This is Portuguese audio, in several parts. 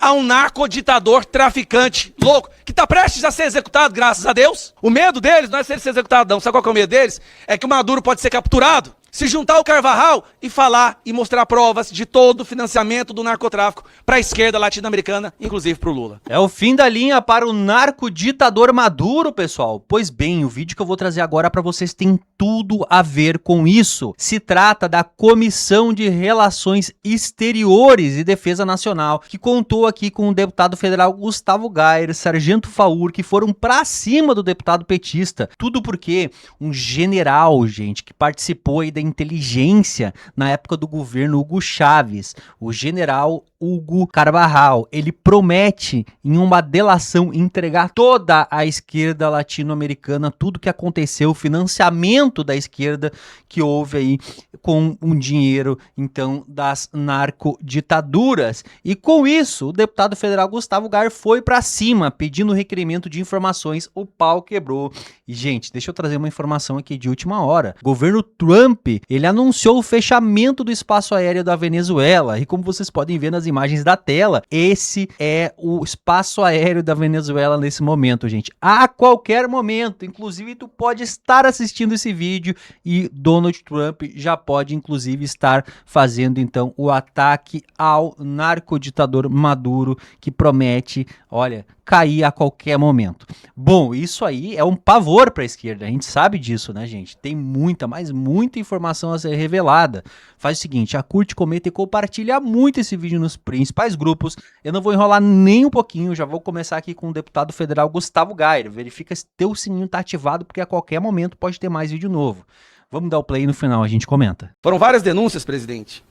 a um narcoditador traficante louco, que está prestes a ser executado, graças a Deus. O medo deles não é ser executado, não. Sabe qual que é o medo deles? É que o Maduro pode ser capturado, se juntar ao Carvajal e falar e mostrar provas de todo o financiamento do narcotráfico para a esquerda latino-americana, inclusive para o Lula. É o fim da linha para o narcoditador Maduro, pessoal. Pois bem, o vídeo que eu vou trazer agora para vocês tem tudo a ver com isso. Se trata da Comissão de Relações Exteriores e Defesa Nacional, que contou aqui com o deputado federal Gustavo Gayer, Sargento Faur, que foram para cima do deputado petista. Tudo porque um general, gente, que participou aí da inteligência na época do governo Hugo Chávez, o general Hugo Carvajal, ele promete em uma delação entregar toda a esquerda latino-americana, tudo que aconteceu, o financiamento da esquerda que houve aí com um dinheiro, então, das narcoditaduras. E com isso, o deputado federal Gustavo Gayer foi para cima, pedindo requerimento de informações, o pau quebrou. E, gente, deixa eu trazer uma informação aqui de última hora. O governo Trump, ele anunciou o fechamento do espaço aéreo da Venezuela, e como vocês podem ver nas imagens da tela, esse é o espaço aéreo da Venezuela nesse momento, gente. A qualquer momento, inclusive tu pode estar assistindo esse vídeo e Donald Trump já pode, inclusive, estar fazendo, então, o ataque ao narcoditador Maduro, que promete, olha, cair a qualquer momento. Bom, isso aí é um pavor para a esquerda, a gente sabe disso, né, gente? Tem muita, mas muita informação a ser revelada. Faz o seguinte, curte, comenta e compartilha muito esse vídeo nos principais grupos. Eu não vou enrolar nem um pouquinho, já vou começar aqui com o deputado federal Gustavo Gayer. Verifica se teu sininho tá ativado, porque a qualquer momento pode ter mais vídeo novo. Vamos dar o play e no final a gente comenta. Foram várias denúncias, presidente,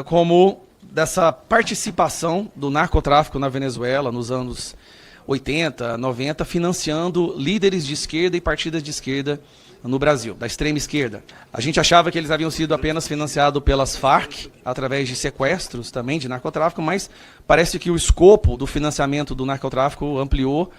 como dessa participação do narcotráfico na Venezuela nos anos 80, 90, financiando líderes de esquerda e partidas de esquerda no Brasil, da extrema esquerda. A gente achava que eles haviam sido apenas financiados pelas Farc, através de sequestros também de narcotráfico, mas parece que o escopo do financiamento do narcotráfico ampliou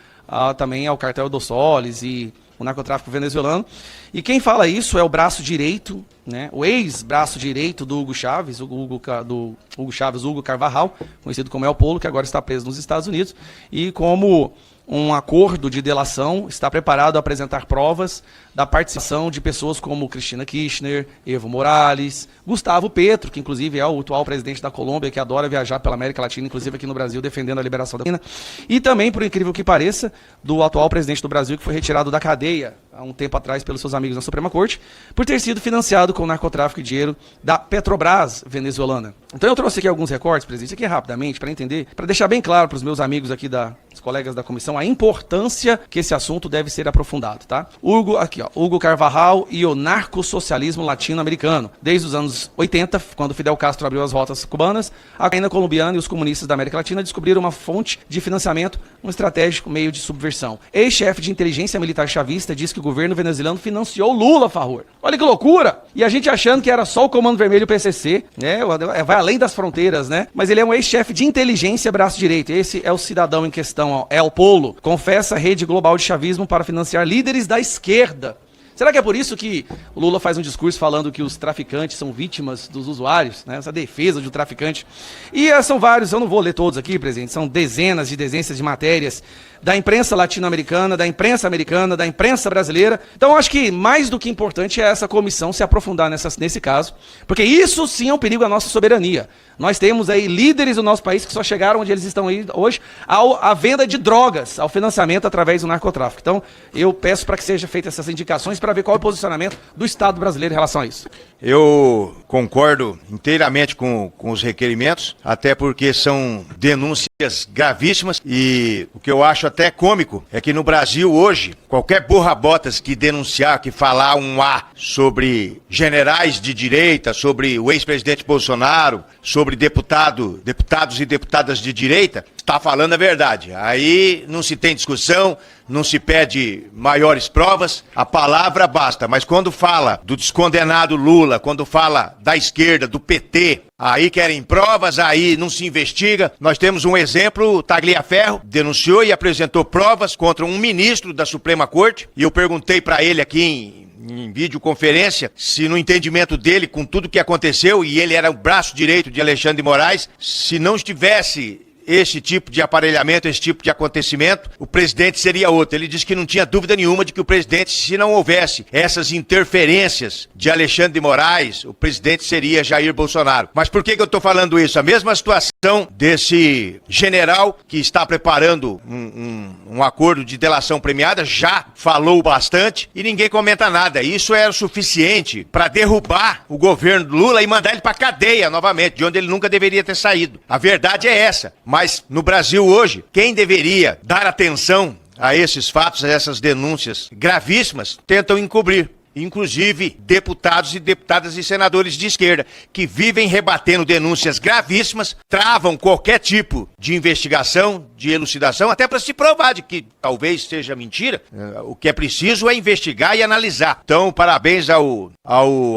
também ao cartel dos Soles e o narcotráfico venezuelano. E quem fala isso é o braço direito, né, o ex-braço direito do Hugo Chávez, Hugo Carvajal, conhecido como El Polo, que agora está preso nos Estados Unidos, e como um acordo de delação, está preparado a apresentar provas da participação de pessoas como Cristina Kirchner, Evo Morales, Gustavo Petro, que inclusive é o atual presidente da Colômbia, que adora viajar pela América Latina, inclusive aqui no Brasil, defendendo a liberação da China, e também, por incrível que pareça, do atual presidente do Brasil, que foi retirado da cadeia há um tempo atrás pelos seus amigos na Suprema Corte, por ter sido financiado com narcotráfico e dinheiro da Petrobras venezuelana. Então eu trouxe aqui alguns recortes, presidente, aqui rapidamente, para entender, para deixar bem claro para os meus amigos aqui, os colegas da comissão, a importância que esse assunto deve ser aprofundado, tá? Hugo Carvajal e o narcossocialismo latino-americano. Desde os anos 80, quando Fidel Castro abriu as rotas cubanas, a cocaína colombiana e os comunistas da América Latina descobriram uma fonte de financiamento, um estratégico meio de subversão. Ex-chefe de inteligência militar chavista diz que o governo venezuelano financiou Lula, Farrur. Olha que loucura! E a gente achando que era só o Comando Vermelho e o PCC, né? Vai além das fronteiras, né? Mas ele é um ex-chefe de inteligência braço direito. Esse é o cidadão em questão, ó, El Polo. Confessa a rede global de chavismo para financiar líderes da esquerda. Será que é por isso que o Lula faz um discurso falando que os traficantes são vítimas dos usuários, né? Essa defesa de um traficante? E são vários, eu não vou ler todos aqui, presidente, são dezenas de matérias da imprensa latino-americana, da imprensa americana, da imprensa brasileira. Então, eu acho que mais do que importante é essa comissão se aprofundar nesse caso, porque isso sim é um perigo à nossa soberania. Nós temos aí líderes do nosso país que só chegaram onde eles estão aí hoje à venda de drogas, ao financiamento através do narcotráfico. Então, eu peço para que sejam feitas essas indicações para ver qual é o posicionamento do Estado brasileiro em relação a isso. Eu concordo inteiramente com os requerimentos, até porque são denúncias gravíssimas, e o que eu acho até cômico é que no Brasil hoje, qualquer borra-botas que denunciar, que falar um A sobre generais de direita, sobre o ex-presidente Bolsonaro, sobre deputados e deputadas de direita, está falando a verdade. Aí não se tem discussão, não se pede maiores provas, a palavra basta. Mas quando fala do descondenado Lula, quando fala da esquerda, do PT, aí querem provas, aí não se investiga. Nós temos um exemplo, Tagliaferro denunciou e apresentou provas contra um ministro da Suprema Corte, e eu perguntei para ele aqui em videoconferência, se no entendimento dele, com tudo que aconteceu, e ele era o braço direito de Alexandre de Moraes, se não estivesse esse tipo de aparelhamento, esse tipo de acontecimento, o presidente seria outro. Ele disse que não tinha dúvida nenhuma de que o presidente, se não houvesse essas interferências de Alexandre de Moraes, o presidente seria Jair Bolsonaro. Mas por que eu estou falando isso? A mesma situação desse general que está preparando um acordo de delação premiada, já falou bastante e ninguém comenta nada. Isso era o suficiente para derrubar o governo do Lula e mandar ele para cadeia novamente, de onde ele nunca deveria ter saído. A verdade é essa. Mas no Brasil hoje, quem deveria dar atenção a esses fatos, a essas denúncias gravíssimas, tentam encobrir. Inclusive deputados e deputadas e senadores de esquerda, que vivem rebatendo denúncias gravíssimas, travam qualquer tipo de investigação, de elucidação, até para se provar de que talvez seja mentira. O que é preciso é investigar e analisar. Então, parabéns ao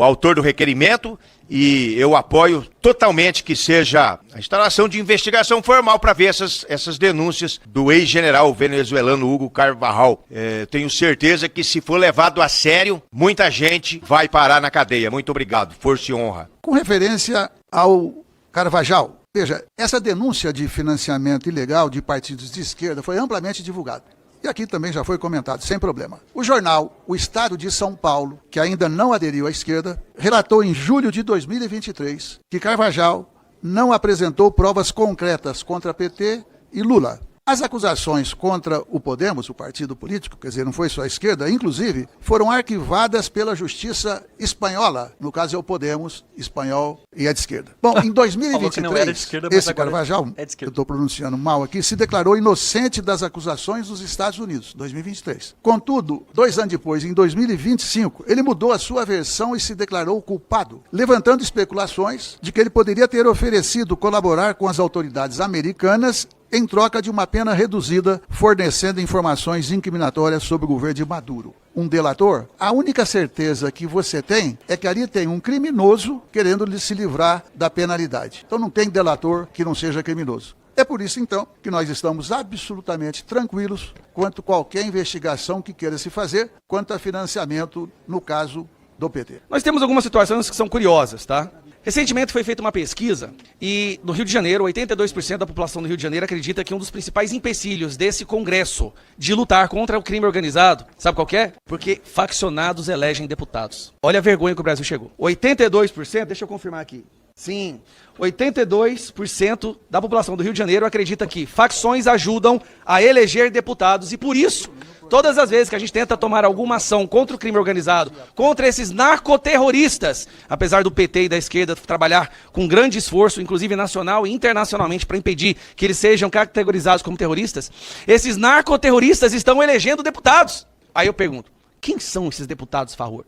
autor do requerimento. E eu apoio totalmente que seja a instalação de investigação formal para ver essas denúncias do ex-general venezuelano Hugo Carvajal. Tenho certeza que, se for levado a sério, muita gente vai parar na cadeia. Muito obrigado. Força e honra. Com referência ao Carvajal, veja, essa denúncia de financiamento ilegal de partidos de esquerda foi amplamente divulgada. E aqui também já foi comentado, sem problema. O jornal O Estado de São Paulo, que ainda não aderiu à esquerda, relatou em julho de 2023 que Carvajal não apresentou provas concretas contra PT e Lula. As acusações contra o Podemos, o partido político, quer dizer, não foi só a esquerda, inclusive, foram arquivadas pela justiça espanhola. No caso é o Podemos, espanhol e a de esquerda. Bom, em 2023, esse Carvajal, eu estou pronunciando mal aqui, se declarou inocente das acusações dos Estados Unidos, 2023. Contudo, 2 anos depois, em 2025, ele mudou a sua versão e se declarou culpado, levantando especulações de que ele poderia ter oferecido colaborar com as autoridades americanas em troca de uma pena reduzida, fornecendo informações incriminatórias sobre o governo de Maduro. Um delator, a única certeza que você tem é que ali tem um criminoso querendo se livrar da penalidade. Então não tem delator que não seja criminoso. É por isso, então, que nós estamos absolutamente tranquilos quanto a qualquer investigação que queira se fazer quanto a financiamento, no caso do PT. Nós temos algumas situações que são curiosas, tá? Recentemente foi feita uma pesquisa e no Rio de Janeiro, 82% da população do Rio de Janeiro acredita que um dos principais empecilhos desse Congresso de lutar contra o crime organizado, sabe qual que é? Porque faccionados elegem deputados. Olha a vergonha que o Brasil chegou. 82%, deixa eu confirmar aqui. Sim, 82% da população do Rio de Janeiro acredita que facções ajudam a eleger deputados e por isso, todas as vezes que a gente tenta tomar alguma ação contra o crime organizado, contra esses narcoterroristas, apesar do PT e da esquerda trabalhar com grande esforço, inclusive nacional e internacionalmente, para impedir que eles sejam categorizados como terroristas, esses narcoterroristas estão elegendo deputados. Aí eu pergunto, quem são esses deputados, Farrur?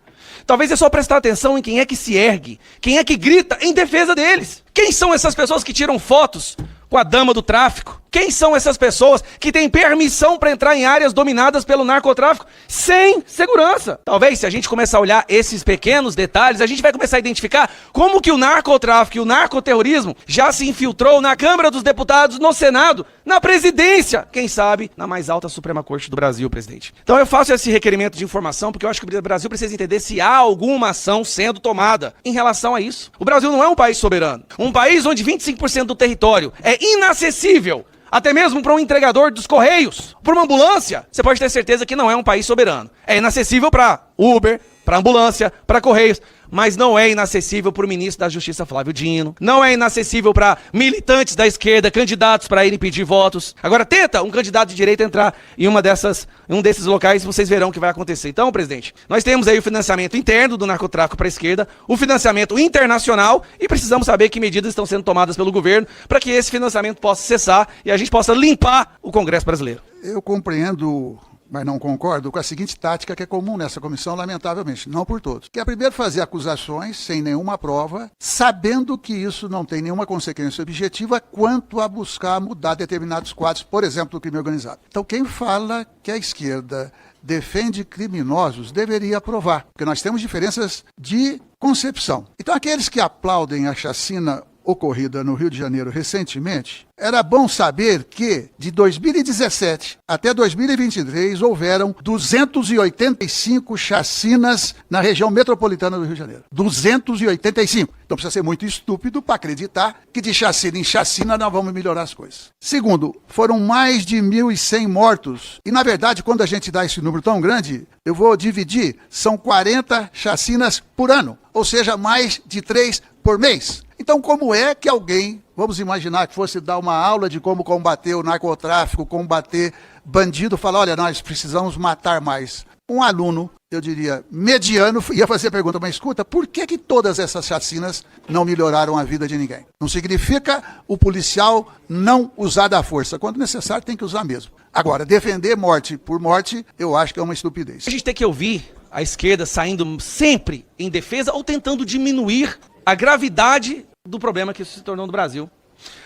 Talvez é só prestar atenção em quem é que se ergue, quem é que grita em defesa deles. Quem são essas pessoas que tiram fotos com a dama do tráfico? Quem são essas pessoas que têm permissão para entrar em áreas dominadas pelo narcotráfico sem segurança? Talvez, se a gente começar a olhar esses pequenos detalhes, a gente vai começar a identificar como que o narcotráfico e o narcoterrorismo já se infiltrou na Câmara dos Deputados, no Senado, na presidência, quem sabe, na mais alta Suprema Corte do Brasil, presidente. Então eu faço esse requerimento de informação porque eu acho que o Brasil precisa entender se há alguma ação sendo tomada em relação a isso. O Brasil não é um país soberano. Um país onde 25% do território é inacessível, até mesmo para um entregador dos Correios, para uma ambulância, você pode ter certeza que não é um país soberano. É inacessível para Uber, para ambulância, para Correios, mas não é inacessível para o ministro da Justiça, Flávio Dino, não é inacessível para militantes da esquerda, candidatos para irem pedir votos. Agora tenta um candidato de direita entrar em um desses locais, vocês verão o que vai acontecer. Então, presidente, nós temos aí o financiamento interno do narcotráfico para a esquerda, o financiamento internacional e precisamos saber que medidas estão sendo tomadas pelo governo para que esse financiamento possa cessar e a gente possa limpar o Congresso brasileiro. Eu compreendo, mas não concordo com a seguinte tática que é comum nessa comissão, lamentavelmente, não por todos. Que é primeiro fazer acusações sem nenhuma prova, sabendo que isso não tem nenhuma consequência objetiva quanto a buscar mudar determinados quadros, por exemplo, do crime organizado. Então quem fala que a esquerda defende criminosos deveria provar, porque nós temos diferenças de concepção. Então aqueles que aplaudem a chacina ocorrida no Rio de Janeiro recentemente, era bom saber que, de 2017 até 2023, houveram 285 chacinas na região metropolitana do Rio de Janeiro. 285. Então precisa ser muito estúpido para acreditar que de chacina em chacina nós vamos melhorar as coisas. Segundo, foram mais de 1.100 mortos. E, na verdade, quando a gente dá esse número tão grande, eu vou dividir, são 40 chacinas por ano. Ou seja, mais de 3 por mês. Então, como é que alguém, vamos imaginar que fosse dar uma aula de como combater o narcotráfico, combater bandido, falar, olha, nós precisamos matar mais. Um aluno, eu diria, mediano, ia fazer a pergunta, mas escuta, por que todas essas chacinas não melhoraram a vida de ninguém? Não significa o policial não usar da força. Quando necessário, tem que usar mesmo. Agora, defender morte por morte, eu acho que é uma estupidez. A gente tem que ouvir a esquerda saindo sempre em defesa ou tentando diminuir a gravidade do problema que isso se tornou no Brasil.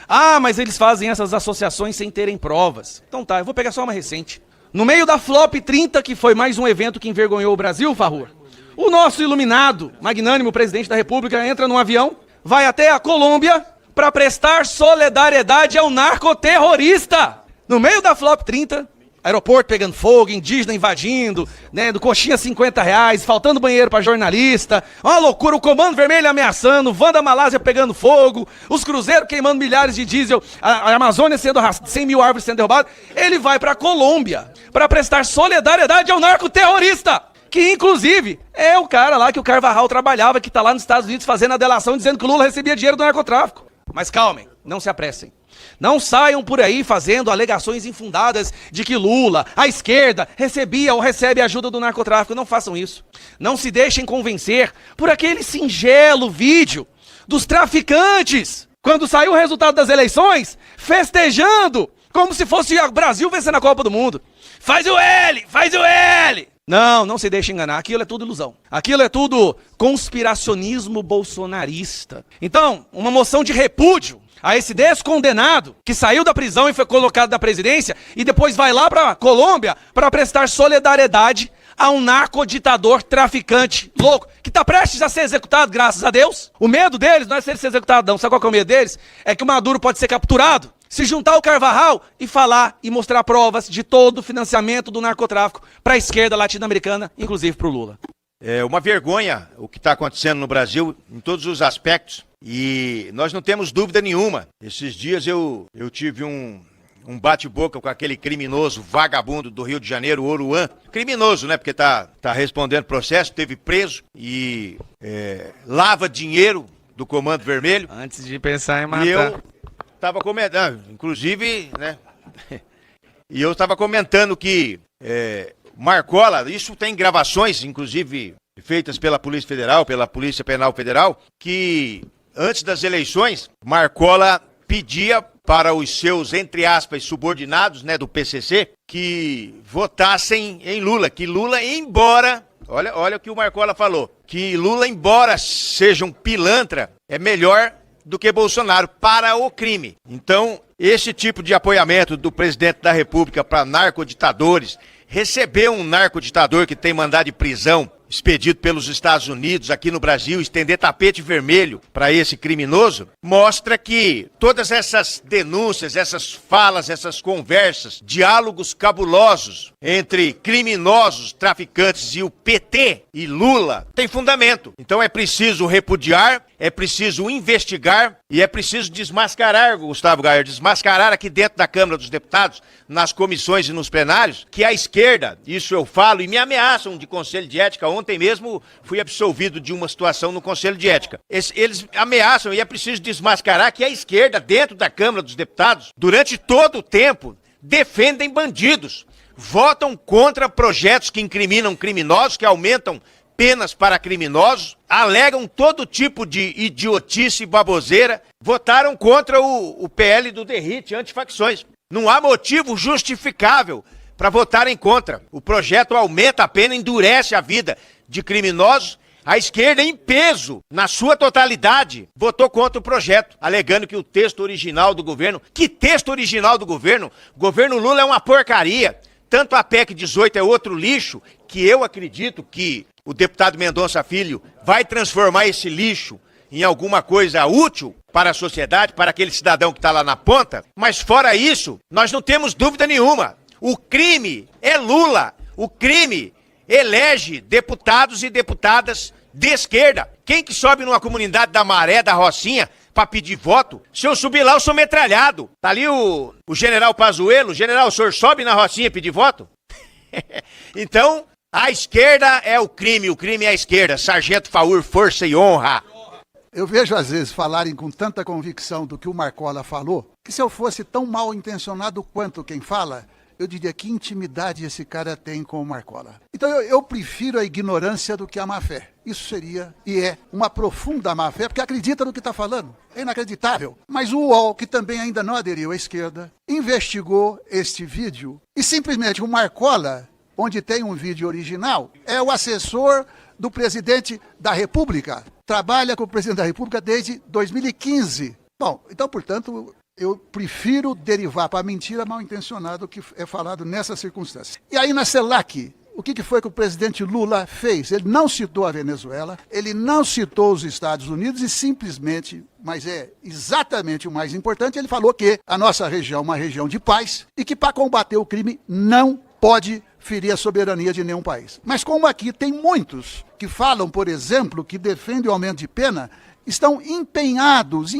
Ah, mas eles fazem essas associações sem terem provas. Então tá, eu vou pegar só uma recente. No meio da Flop 30, que foi mais um evento que envergonhou o Brasil, Farrur, o nosso iluminado, magnânimo presidente da República entra num avião, vai até a Colômbia para prestar solidariedade ao narcoterrorista. No meio da Flop 30, aeroporto pegando fogo, indígena invadindo, né, do coxinha R$50, faltando banheiro para jornalista, uma loucura, o Comando Vermelho ameaçando, van da Malásia pegando fogo, os cruzeiros queimando milhares de diesel, a Amazônia sendo 100 mil árvores sendo derrubadas. Ele vai para a Colômbia para prestar solidariedade ao narcoterrorista, que inclusive é o cara lá que o Carvajal trabalhava, que está lá nos Estados Unidos fazendo a delação, dizendo que o Lula recebia dinheiro do narcotráfico. Mas calmem, não se apressem. Não saiam por aí fazendo alegações infundadas de que Lula, a esquerda, recebia ou recebe ajuda do narcotráfico. Não façam isso. Não se deixem convencer por aquele singelo vídeo dos traficantes, quando saiu o resultado das eleições, festejando como se fosse o Brasil vencendo a Copa do Mundo. Faz o L! Faz o L! Não, não se deixe enganar. Aquilo é tudo ilusão. Aquilo é tudo conspiracionismo bolsonarista. Então, uma moção de repúdio a esse descondenado que saiu da prisão e foi colocado na presidência e depois vai lá para Colômbia para prestar solidariedade a um narcoditador traficante louco que está prestes a ser executado, graças a Deus. O medo deles não é ser executado, não. Sabe qual que é o medo deles? É que o Maduro pode ser capturado, se juntar ao Carvajal e falar e mostrar provas de todo o financiamento do narcotráfico para a esquerda latino-americana, inclusive para o Lula. É uma vergonha o que está acontecendo no Brasil em todos os aspectos e nós não temos dúvida nenhuma. Esses dias eu tive um bate-boca com aquele criminoso vagabundo do Rio de Janeiro, Oruan. Criminoso, né? Porque tá respondendo processo, teve preso e lava dinheiro do Comando Vermelho. Antes de pensar em matar. E eu estava comentando, inclusive, né? E eu estava comentando que Marcola, isso tem gravações, inclusive feitas pela Polícia Federal, pela Polícia Penal Federal, que antes das eleições, Marcola pedia para os seus, entre aspas, subordinados, né, do PCC, que votassem em Lula, que Lula, embora, olha o que o Marcola falou, que Lula, embora seja um pilantra, é melhor do que Bolsonaro para o crime. Então, esse tipo de apoiamento do presidente da República para narcoditadores, receber um narcoditador que tem mandado de prisão expedido pelos Estados Unidos aqui no Brasil, estender tapete vermelho para esse criminoso, mostra que todas essas denúncias, essas falas, essas conversas, diálogos cabulosos entre criminosos, traficantes e o PT e Lula tem fundamento. Então é preciso repudiar, é preciso investigar e é preciso desmascarar, Gustavo Gayer, desmascarar aqui dentro da Câmara dos Deputados, nas comissões e nos plenários, que a esquerda, isso eu falo, e me ameaçam de conselho de ética. Ontem mesmo fui absolvido de uma situação no conselho de ética. Eles ameaçam e é preciso desmascarar que a esquerda, dentro da Câmara dos Deputados, durante todo o tempo, defendem bandidos, votam contra projetos que incriminam criminosos, que aumentam penas para criminosos, alegam todo tipo de idiotice e baboseira, votaram contra o PL do Derrite, antifacções. Não há motivo justificável para votarem contra. O projeto aumenta a pena, endurece a vida de criminosos. A esquerda, em peso, na sua totalidade, votou contra o projeto, alegando que o texto original do governo... Que texto original do governo? O governo Lula é uma porcaria. Tanto a PEC 18 é outro lixo, que eu acredito que o deputado Mendonça Filho vai transformar esse lixo em alguma coisa útil, para a sociedade, para aquele cidadão que está lá na ponta, mas fora isso, nós não temos dúvida nenhuma. O crime é Lula. O crime elege deputados e deputadas de esquerda. Quem que sobe numa comunidade da Maré, da Rocinha, para pedir voto? Se eu subir lá, eu sou metralhado. Tá ali o general Pazuello. General, o senhor sobe na Rocinha pedir voto? Então, a esquerda é o crime é a esquerda. Sargento Faur, força e honra. Eu vejo às vezes falarem com tanta convicção do que o Marcola falou, que se eu fosse tão mal intencionado quanto quem fala, eu diria que intimidade esse cara tem com o Marcola. Então eu prefiro a ignorância do que a má fé. Isso seria e é uma profunda má fé, porque acredita no que está falando. É inacreditável. Mas o UOL, que também ainda não aderiu à esquerda, investigou este vídeo e simplesmente o Marcola, onde tem um vídeo original, é o assessor do presidente da República. Trabalha com o presidente da República desde 2015. Bom, então, portanto, eu prefiro derivar para a mentira mal intencionada que é falado nessa circunstância. E aí na CELAC, o que foi que o presidente Lula fez? Ele não citou a Venezuela, ele não citou os Estados Unidos e simplesmente, mas é exatamente o mais importante, ele falou que a nossa região é uma região de paz e que para combater o crime não pode ferir a soberania de nenhum país. Mas como aqui tem muitos que falam, por exemplo, que defendem o aumento de pena, estão empenhados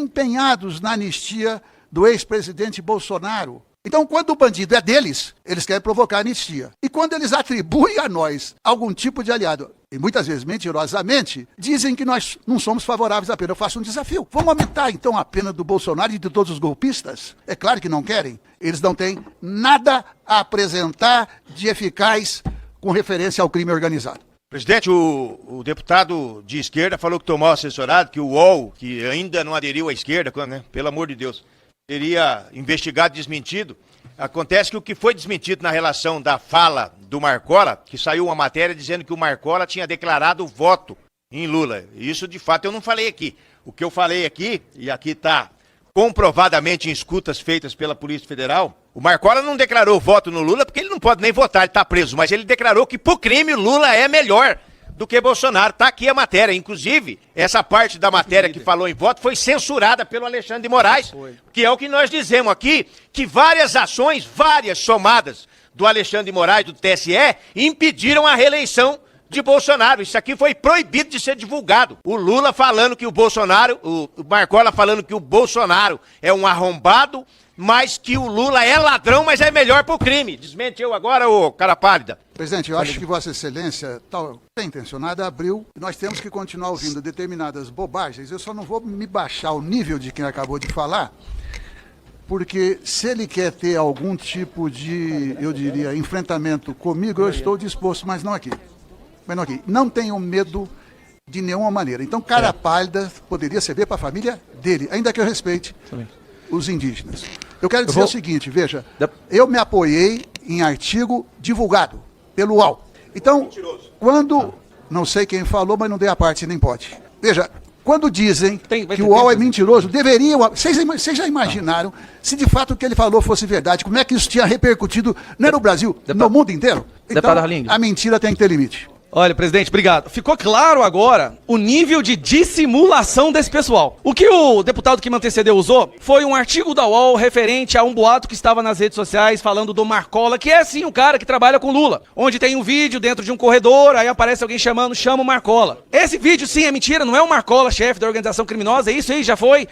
na anistia do ex-presidente Bolsonaro. Então, quando o bandido é deles, eles querem provocar anistia. E quando eles atribuem a nós algum tipo de aliado, e muitas vezes mentirosamente, dizem que nós não somos favoráveis à pena. Eu faço um desafio. Vamos aumentar, então, a pena do Bolsonaro e de todos os golpistas? É claro que não querem. Eles não têm nada a apresentar de eficaz com referência ao crime organizado. Presidente, o deputado de esquerda falou que tomou assessorado, que o UOL, que ainda não aderiu à esquerda, né, pelo amor de Deus, teria investigado e desmentido. Acontece que o que foi desmentido na relação da fala do Marcola, que saiu uma matéria dizendo que o Marcola tinha declarado voto em Lula. Isso, de fato, eu não falei aqui. O que eu falei aqui, e aqui está comprovadamente em escutas feitas pela Polícia Federal, o Marcola não declarou voto no Lula porque ele não pode nem votar, ele está preso, mas ele declarou que pro crime o Lula é melhor do que Bolsonaro. Está aqui a matéria. Inclusive, essa parte da matéria que falou em voto foi censurada pelo Alexandre de Moraes, que é o que nós dizemos aqui, que várias ações, várias somadas do Alexandre de Moraes, do TSE, impediram a reeleição de Bolsonaro. Isso aqui foi proibido de ser divulgado. O Lula falando que o Bolsonaro, o Marcola falando que o Bolsonaro é um arrombado, mas que o Lula é ladrão, mas é melhor pro crime. Desmentiu agora, ô cara pálida. Presidente, eu acho que Vossa Excelência, bem intencionada, abriu. Nós temos que continuar ouvindo determinadas bobagens. Eu só não vou me baixar o nível de quem acabou de falar, porque se ele quer ter algum tipo de, eu diria, enfrentamento comigo, eu estou disposto, mas não aqui. Não tenham medo de nenhuma maneira. Então, cara pálida poderia servir para a família dele, ainda que eu respeite os indígenas. Eu quero dizer o seguinte, veja, eu me apoiei em artigo divulgado pelo UOL. Então, quando, não sei quem falou, mas não dei a parte, nem pode. Veja, quando dizem que o UOL é mentiroso, deveriam... Vocês já imaginaram se de fato o que ele falou fosse verdade? Como é que isso tinha repercutido, não é no Brasil, no mundo inteiro? Então, a mentira tem que ter limite. Olha, presidente, obrigado. Ficou claro agora o nível de dissimulação desse pessoal. O que o deputado que me antecedeu usou foi um artigo da UOL referente a um boato que estava nas redes sociais falando do Marcola, que é sim um cara que trabalha com Lula, onde tem um vídeo dentro de um corredor, aí aparece alguém chamando, chama o Marcola. Esse vídeo sim é mentira, não é o Marcola, chefe da organização criminosa, isso aí já foi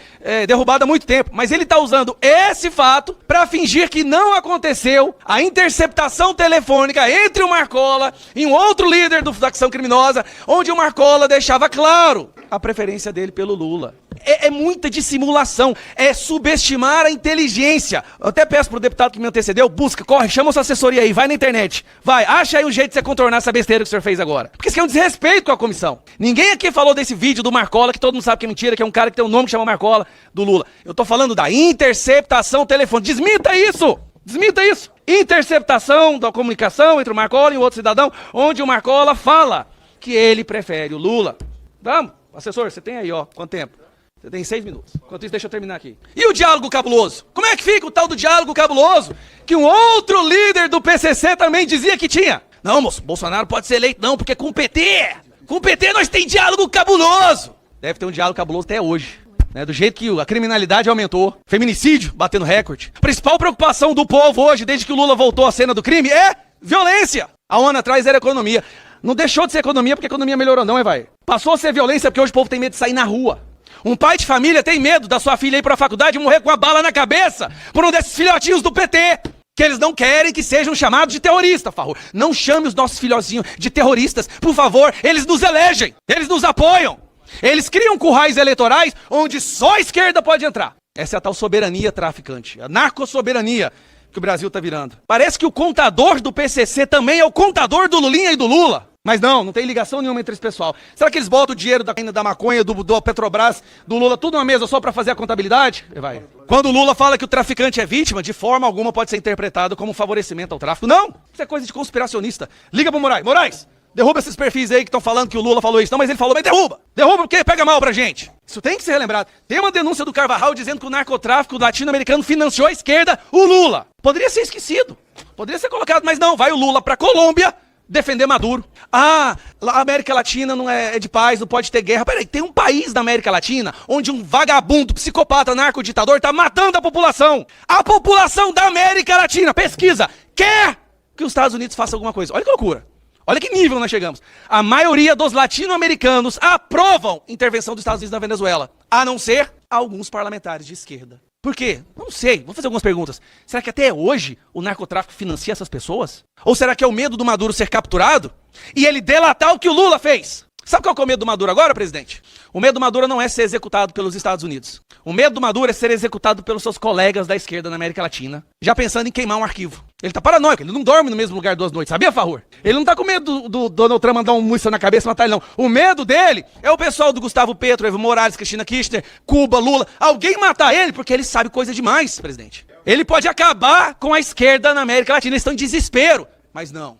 derrubado há muito tempo, mas ele está usando esse fato para fingir que não aconteceu a interceptação telefônica entre o Marcola e um outro líder da facção criminosa, onde o Marcola deixava claro a preferência dele pelo Lula. É muita dissimulação, é subestimar a inteligência. Eu até peço pro deputado que me antecedeu, busca, corre, chama a sua assessoria aí, vai na internet, vai, acha aí um jeito de você contornar essa besteira que o senhor fez agora. Porque isso aqui é um desrespeito com a comissão. Ninguém aqui falou desse vídeo do Marcola, que todo mundo sabe que é mentira, que é um cara que tem um nome que chama Marcola, do Lula. Eu tô falando da interceptação telefônica. Desminta isso! Desminta isso! Interceptação da comunicação entre o Marcola e o outro cidadão, onde o Marcola fala que ele prefere o Lula. Vamos, assessor, você tem aí, ó, quanto tempo? Você tem 6 minutos. Enquanto isso, deixa eu terminar aqui. E o diálogo cabuloso? Como é que fica o tal do diálogo cabuloso? Que um outro líder do PCC também dizia que tinha. Não, moço, Bolsonaro pode ser eleito não, porque com o PT nós tem diálogo cabuloso. Deve ter um diálogo cabuloso até hoje. né, do jeito que a criminalidade aumentou, feminicídio batendo recorde. A principal preocupação do povo hoje, desde que o Lula voltou à cena do crime, é violência. Há um ano atrás era economia. Não deixou de ser economia porque a economia melhorou não, vai. Passou a ser violência porque hoje o povo tem medo de sair na rua. Um pai de família tem medo da sua filha ir pra faculdade e morrer com a bala na cabeça por um desses filhotinhos do PT. Que eles não querem que sejam chamados de terrorista, Farro. Não chame os nossos filhozinhos de terroristas, por favor. Eles nos elegem, eles nos apoiam. Eles criam currais eleitorais onde só a esquerda pode entrar. Essa é a tal soberania traficante, a narcossoberania que o Brasil tá virando. Parece que o contador do PCC também é o contador do Lulinha e do Lula. Mas não tem ligação nenhuma entre esse pessoal. Será que eles botam o dinheiro da maconha, do Petrobras, do Lula, tudo numa mesa só pra fazer a contabilidade? Vai. Quando o Lula fala que o traficante é vítima, de forma alguma pode ser interpretado como um favorecimento ao tráfico. Não! Isso é coisa de conspiracionista. Liga pro Moraes. Moraes, derruba esses perfis aí que estão falando que o Lula falou isso. Não, mas ele falou, mas derruba! Derruba porque pega mal pra gente. Isso tem que ser relembrado. Tem uma denúncia do Carvajal dizendo que o narcotráfico latino-americano financiou a esquerda, o Lula. Poderia ser esquecido. Poderia ser colocado, mas não. Vai o Lula pra Colômbia defender Maduro. Ah, a América Latina não é de paz, não pode ter guerra. Peraí, tem um país da América Latina onde um vagabundo, psicopata, narcoditador tá matando a população. A população da América Latina, pesquisa, quer que os Estados Unidos façam alguma coisa. Olha que loucura. Olha que nível nós chegamos. A maioria dos latino-americanos aprovam intervenção dos Estados Unidos na Venezuela, a não ser alguns parlamentares de esquerda. Por quê? Não sei. Vou fazer algumas perguntas. Será que até hoje o narcotráfico financia essas pessoas? Ou será que é o medo do Maduro ser capturado e ele delatar o que o Lula fez? Sabe qual é o medo do Maduro agora, presidente? O medo do Maduro não é ser executado pelos Estados Unidos. O medo do Maduro é ser executado pelos seus colegas da esquerda na América Latina, já pensando em queimar um arquivo. Ele tá paranoico, ele não dorme no mesmo lugar 2 noites, sabia, Farrur? Ele não tá com medo do Donald Trump mandar um míssil na cabeça e matar ele, não. O medo dele é o pessoal do Gustavo Petro, Evo Morales, Cristina Kirchner, Cuba, Lula, alguém matar ele porque ele sabe coisa demais, presidente. Ele pode acabar com a esquerda na América Latina, eles estão em desespero. Mas não,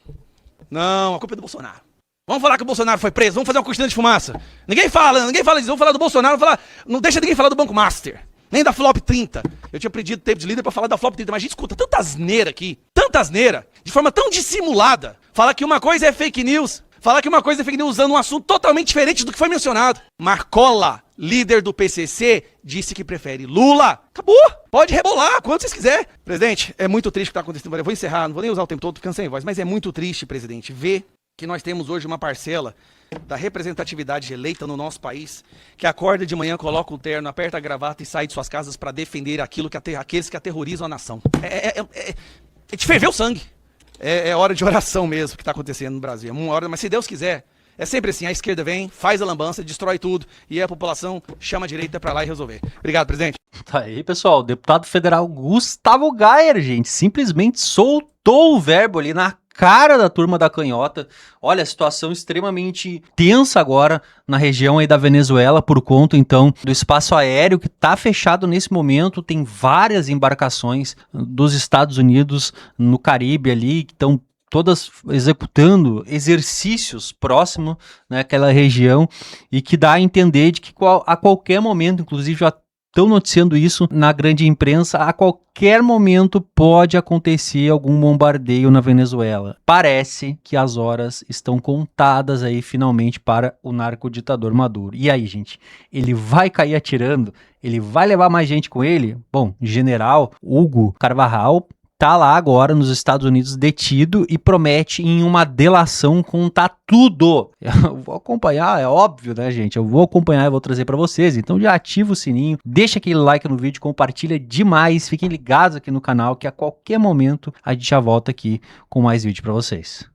a culpa é do Bolsonaro. Vamos falar que o Bolsonaro foi preso, vamos fazer uma cortina de fumaça. Ninguém fala disso, vamos falar do Bolsonaro, não deixa ninguém falar do Banco Master, nem da Flop 30. Eu tinha pedido tempo de líder pra falar da Flop 30, mas a gente escuta tanta asneira aqui, de forma tão dissimulada. Fala que uma coisa é fake news, usando um assunto totalmente diferente do que foi mencionado. Marcola, líder do PCC, disse que prefere Lula. Acabou, pode rebolar, quando vocês quiserem. Presidente, é muito triste o que tá acontecendo, eu vou encerrar, não vou nem usar o tempo todo, ficando sem voz, mas é muito triste, presidente, ver que nós temos hoje uma parcela da representatividade eleita no nosso país, que acorda de manhã, coloca o terno, aperta a gravata e sai de suas casas para defender aqueles que aterrorizam a nação. É de ferver o sangue. É hora de oração mesmo que está acontecendo no Brasil. É uma hora, mas se Deus quiser, é sempre assim, a esquerda vem, faz a lambança, destrói tudo, e a população chama a direita para lá e resolver. Obrigado, presidente. Tá aí, pessoal, o deputado federal Gustavo Gayer, gente, simplesmente soltou o verbo ali na cara da turma da canhota. Olha, a situação extremamente tensa agora na região aí da Venezuela por conta, então, do espaço aéreo que tá fechado nesse momento. Tem várias embarcações dos Estados Unidos no Caribe ali, que estão todas executando exercícios próximo naquela região e que dá a entender de que a qualquer momento, inclusive já estão noticiando isso na grande imprensa, a qualquer momento pode acontecer algum bombardeio na Venezuela. Parece que as horas estão contadas aí finalmente para o narcoditador Maduro. E aí, gente, ele vai cair atirando? Ele vai levar mais gente com ele? Bom, general Hugo Carvajal tá lá agora nos Estados Unidos detido e promete em uma delação contar tudo. Eu vou acompanhar, é óbvio, né, gente? Eu vou acompanhar e vou trazer pra vocês. Então já ativa o sininho, deixa aquele like no vídeo, compartilha demais. Fiquem ligados aqui no canal que a qualquer momento a gente já volta aqui com mais vídeo pra vocês.